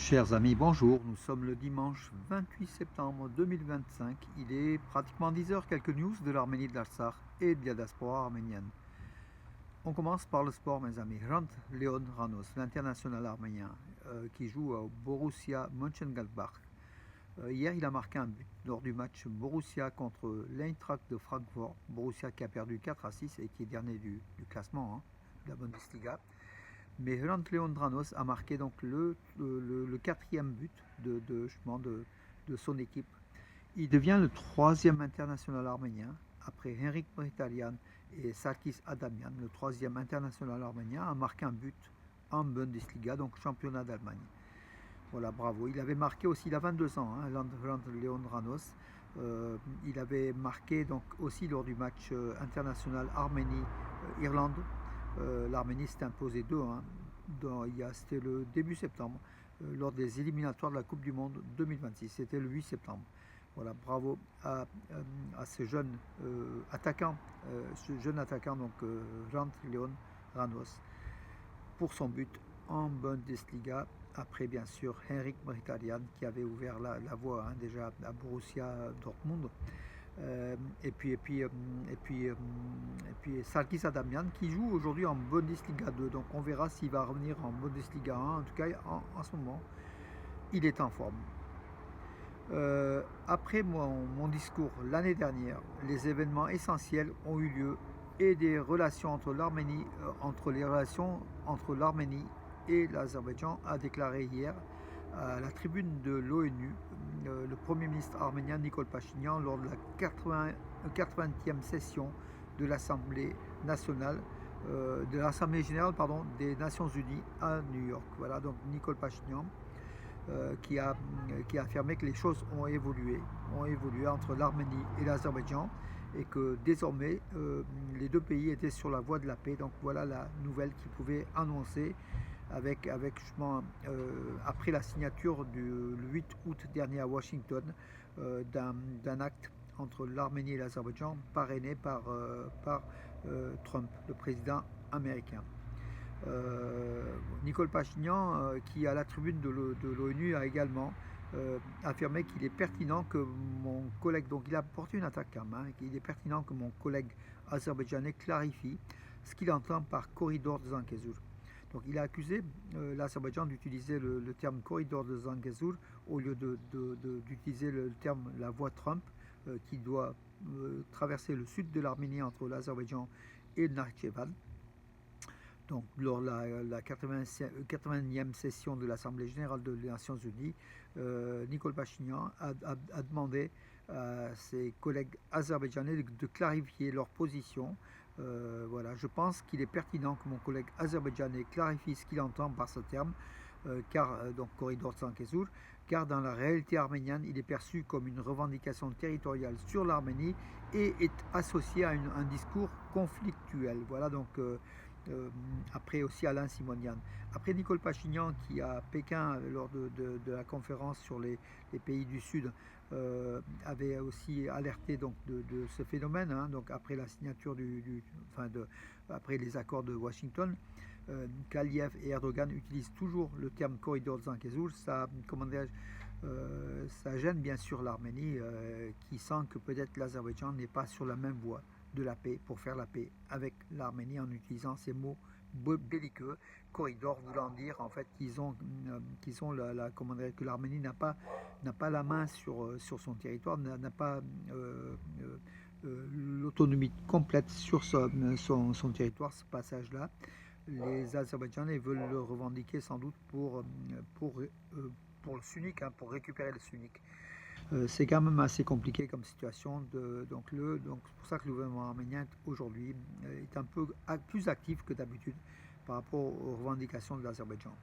Chers amis, bonjour. Nous sommes le dimanche 28 septembre 2025. Il est pratiquement 10 heures. Quelques news de l'Arménie, de l'Artsakh et de la diaspora arménienne. On commence par le sport, mes amis. Hrant Leon Ranos, l'international arménien, qui joue au Borussia Mönchengladbach. Hier, il a marqué un but lors du match Borussia contre l'Eintracht de Francfort. Borussia qui a perdu 4-6 et qui est dernier du classement de la Bundesliga. Mais Hrant Leon Ranos a marqué donc le quatrième but de son équipe. Il devient le troisième international arménien, après Henrik Mkhitaryan et Sarkis Adamian, le troisième international arménien, a marqué un but en Bundesliga, donc championnat d'Allemagne. Voilà, bravo. Il avait marqué aussi, il a 22 ans, Hrant Leon Ranos. Il avait marqué donc aussi lors du match international Arménie-Irlande. L'Arménie s'est imposée 2-1. C'était le début septembre, lors des éliminatoires de la Coupe du Monde 2026. C'était le 8 septembre. Voilà, bravo à ce jeune attaquant, donc Hrant Leon Ranos, pour son but en Bundesliga. Après, bien sûr, Henrik Mkhitaryan qui avait ouvert la voie déjà à Borussia Dortmund. Et puis Sarkis Adamian qui joue aujourd'hui en Bundesliga 2. Donc on verra s'il va revenir en Bundesliga 1. En tout cas, en ce moment, il est en forme. Après mon discours l'année dernière, les événements essentiels ont eu lieu et des relations entre l'Arménie, entre l'Arménie et l'Azerbaïdjan, a déclaré hier à la tribune de l'ONU le Premier ministre arménien Nikol Pachinian lors de la 80e session de l'Assemblée nationale, de l'Assemblée générale des Nations Unies à New York. Voilà, donc Nikol Pachinian qui a affirmé que les choses ont évolué entre l'Arménie et l'Azerbaïdjan et que désormais les deux pays étaient sur la voie de la paix. Donc voilà la nouvelle qu'il pouvait annoncer avec justement après la signature le 8 août dernier à Washington d'un acte entre l'Arménie et l'Azerbaïdjan parrainé par Trump, le président américain. Nikol Pachinian, qui à la tribune de l'ONU a également affirmé qu'il est pertinent que mon collègue, donc il a porté une attaque qu'il est pertinent que mon collègue azerbaïdjanais clarifie ce qu'il entend par corridor de Zangezur. Donc il a accusé l'Azerbaïdjan d'utiliser le terme corridor de Zangezur au lieu d'utiliser le terme la voie Trump qui doit traverser le sud de l'Arménie entre l'Azerbaïdjan et le Nakhitchevan. Donc, lors de la 80e session de l'Assemblée générale des Nations Unies, Nikol Pachinian a demandé à ses collègues azerbaïdjanais de clarifier leur position. Voilà, je pense qu'il est pertinent que mon collègue azerbaïdjanais clarifie ce qu'il entend par ce terme, donc corridor de Zangezur, car dans la réalité arménienne, il est perçu comme une revendication territoriale sur l'Arménie et est associé à un discours conflictuel. Voilà donc. Après aussi Alain Simonian. Après Nikol Pachinian qui à Pékin lors de la conférence sur les pays du Sud avait aussi alerté donc de ce phénomène, donc après la signature après les accords de Washington, qu'Aliyev et Erdogan utilisent toujours le terme corridor de Zangezur. Ça gêne bien sûr l'Arménie qui sent que peut-être l'Azerbaïdjan n'est pas sur la même voie de la paix, pour faire la paix avec l'Arménie en utilisant ces mots belliqueux, corridor voulant dire en fait que l'Arménie n'a pas la main sur son territoire, n'a pas l'autonomie complète sur son territoire, ce passage-là. Les Azerbaïdjanais veulent le revendiquer sans doute pour le Sunnik, pour récupérer le Sunnik. C'est quand même assez compliqué comme situation. Donc c'est pour ça que le gouvernement arménien aujourd'hui est un peu plus actif que d'habitude par rapport aux revendications de l'Azerbaïdjan.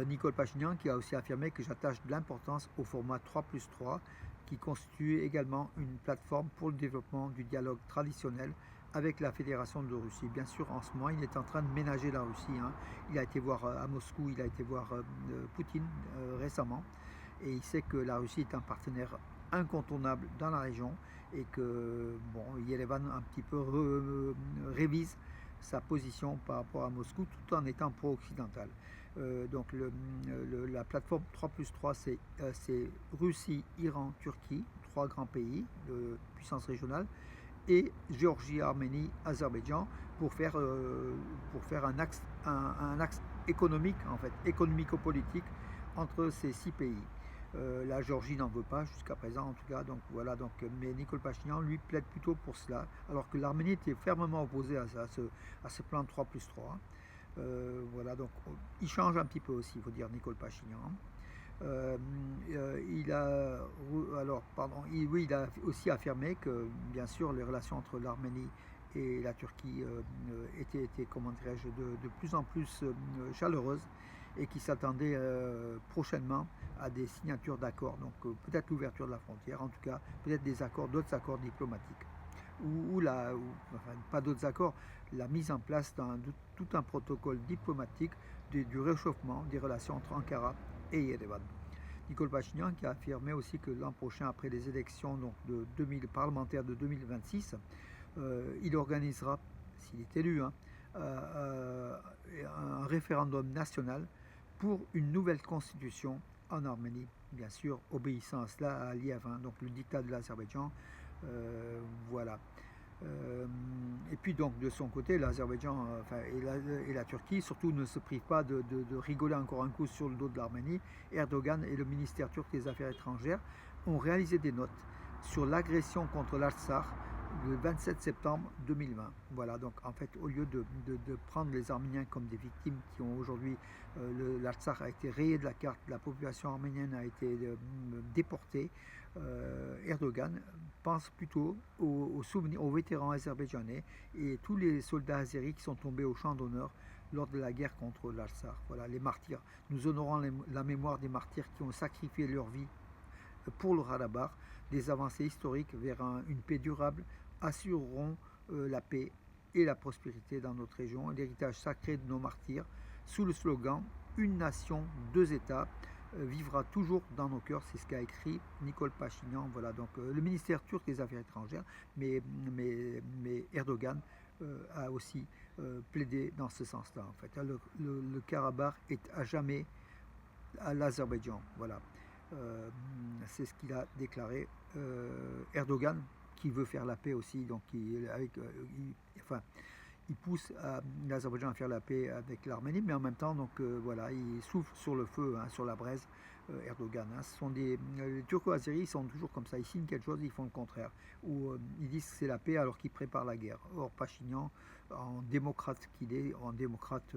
Nikol Pachinian qui a aussi affirmé que j'attache de l'importance au format 3+3 qui constitue également une plateforme pour le développement du dialogue traditionnel avec la Fédération de Russie. Bien sûr, en ce moment, il est en train de ménager la Russie. Il a été voir à Moscou, il a été voir Poutine récemment. Et il sait que la Russie est un partenaire incontournable dans la région et que Yerevan un petit peu révise sa position par rapport à Moscou tout en étant pro-occidental. Donc la plateforme 3+3, c'est Russie, Iran, Turquie, 3 grands pays de puissance régionale, et Géorgie, Arménie, Azerbaïdjan, pour faire un axe économique, en fait, économico-politique entre ces 6 pays. La Géorgie n'en veut pas jusqu'à présent, en tout cas. Donc voilà. Mais Nicole Pachinian lui plaide plutôt pour cela, alors que l'Arménie était fermement opposée à ce plan 3+3. Voilà. Donc il change un petit peu aussi, il faut dire, Nicole Pachinian. Il a aussi affirmé que, bien sûr, les relations entre l'Arménie et la Turquie étaient comment dirais-je, de plus en plus chaleureuses, et qui s'attendait prochainement à des signatures d'accords, donc peut-être l'ouverture de la frontière, en tout cas peut-être d'autres accords diplomatiques, enfin, pas d'autres accords, la mise en place de tout un protocole diplomatique du réchauffement des relations entre Ankara et Yerevan. Nicole Pachinian qui a affirmé aussi que l'an prochain, après les élections parlementaires de 2026, il organisera, s'il est élu, un référendum national pour une nouvelle constitution en Arménie, bien sûr obéissant à cela à Aliyev, donc le dictat de l'Azerbaïdjan. Voilà. Et puis donc de son côté, l'Azerbaïdjan et la Turquie surtout ne se privent pas de rigoler encore un coup sur le dos de l'Arménie. Erdogan et le ministère turc des Affaires étrangères ont réalisé des notes sur l'agression contre l'Artsakh le 27 septembre 2020. Voilà, donc en fait, au lieu de prendre les Arméniens comme des victimes qui ont aujourd'hui, l'Artsakh a été rayé de la carte, la population arménienne a été déportée, Erdogan pense plutôt aux vétérans azerbaïdjanais et tous les soldats azéris qui sont tombés au champ d'honneur lors de la guerre contre l'Artsakh. Voilà, les martyrs. Nous honorons la mémoire des martyrs qui ont sacrifié leur vie pour le Haut-Karabakh. Des avancées historiques vers une paix durable assureront la paix et la prospérité dans notre région, l'héritage sacré de nos martyrs, sous le slogan « Une nation, deux États » vivra toujours dans nos cœurs. C'est ce qu'a écrit Nicole Pachinian. Voilà, donc le ministère turc des Affaires étrangères, mais Erdogan a aussi plaidé dans ce sens-là. En fait, le Karabakh est à jamais à l'Azerbaïdjan. Voilà. C'est ce qu'il a déclaré. Erdogan, qui veut faire la paix aussi, donc il pousse l'Azerbaïdjan à faire la paix avec l'Arménie, mais en même temps, donc voilà, il souffle sur le feu, sur la braise. Erdogan, ce sont les Turco-Azéris, ils sont toujours comme ça, ils signent quelque chose, ils font le contraire, ou ils disent que c'est la paix alors qu'ils préparent la guerre. Or Pachinian, en démocrate qu'il est, en démocrate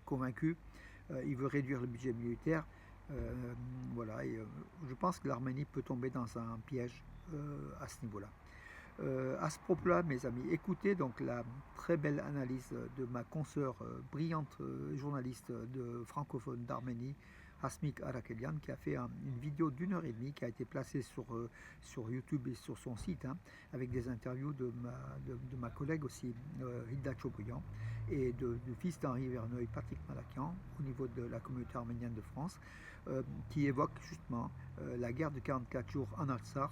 convaincu, il veut réduire le budget militaire. Voilà, et je pense que l'Arménie peut tomber dans un piège à ce niveau-là. À ce propos-là, mes amis, écoutez donc la très belle analyse de ma consoeur, brillante journaliste francophone d'Arménie, Hasmik Arakelian, qui a fait une vidéo d'1h30 qui a été placée sur YouTube et sur son site, avec des interviews de ma collègue aussi, Hilda Choboyan, et du fils d'Henri Verneuil, Patrick Malakian, au niveau de la communauté arménienne de France, qui évoque justement la guerre de 44 jours en Artsakh,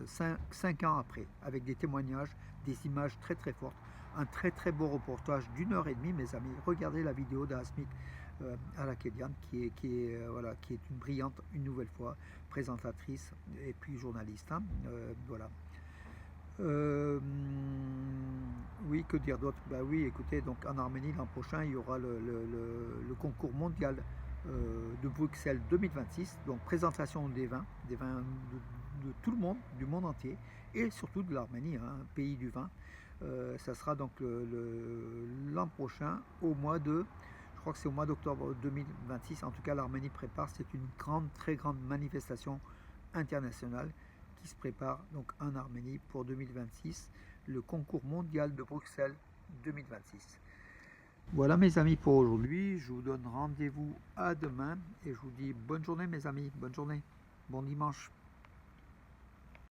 5 ans après, avec des témoignages, des images très très fortes, un très très beau reportage d'1h30, mes amis. Regardez la vidéo d'Asmik Arakelian, qui est une brillante, une nouvelle fois, présentatrice et puis journaliste. Voilà. Oui, que dire d'autre? Bah oui, écoutez, donc en Arménie l'an prochain, il y aura le concours mondial de Bruxelles 2026, donc présentation des vins de tout le monde, du monde entier, et surtout de l'Arménie, pays du vin. Ça sera donc l'an prochain, je crois que c'est au mois d'octobre 2026. En tout cas, l'Arménie prépare, c'est une très grande manifestation internationale qui se prépare donc en Arménie pour 2026, le concours mondial de Bruxelles 2026. Voilà mes amis pour aujourd'hui, je vous donne rendez-vous à demain et je vous dis bonne journée mes amis, bonne journée, bon dimanche.